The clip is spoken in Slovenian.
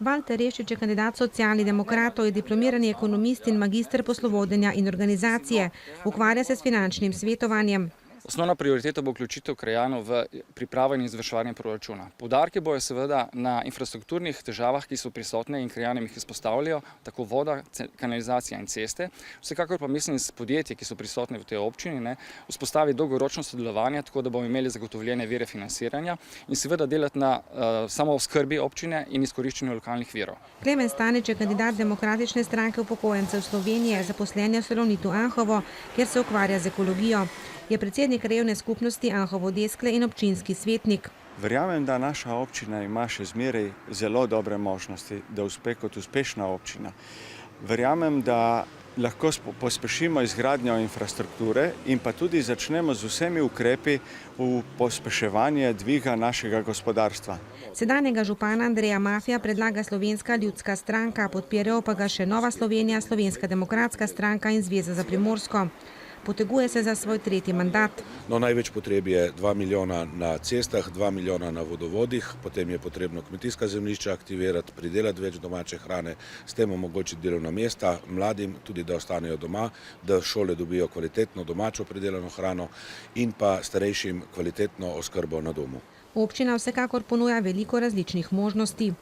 Valter Rešič je kandidat Socialnih demokratov, je diplomirani ekonomist in magister poslovodenja in organizacije. Ukvarja se s finančnim svetovanjem. Osnovna prioriteta bo vključitev krajanov v pripravo in izvrševanje proračuna. Poudarki bojo seveda na infrastrukturnih težavah, ki so prisotne in krajanom jih izpostavljajo, tako voda, kanalizacija in ceste. Vsekakor pa mislim s podjetji, ki so prisotne v tej občini, vzpostavi dolgoročno sodelovanje, tako da bomo imeli zagotovljene vire financiranja in seveda delati na samooskrbi občine in izkoriščanju lokalnih virov. Klemen Stanič je kandidat Demokratične stranke upokojencev Slovenije, zaposlen v Salonitu Anhovo, kjer se ukvarja z ekologijo. Je predsednik krajevne skupnosti Anhovo-Deskle in občinski svetnik. Verjamem, da naša občina ima še zmeraj zelo dobre možnosti, da uspe kot uspešna občina. Verjamem, da lahko pospešimo izgradnjo infrastrukture in pa tudi začnemo z vsemi ukrepi v pospeševanje dviga našega gospodarstva. Sedanjega župana Andreja Mafija predlaga Slovenska ljudska stranka, podpirajo pa ga še Nova Slovenija, Slovenska demokratska stranka in Zveza za Primorsko. Poteguje se za svoj tretji mandat. Največ potreb je 2 milijona na cestah, 2 milijona na vodovodih, potem je potrebno kmetijska zemljišča aktivirati, pridelati več domače hrane, s tem omogočiti delovna mesta mladim, tudi da ostanejo doma, da šole dobijo kvalitetno domačo pridelano hrano in pa starejšim kvalitetno oskrbo na domu. Občina vsekakor ponuja veliko različnih možnosti.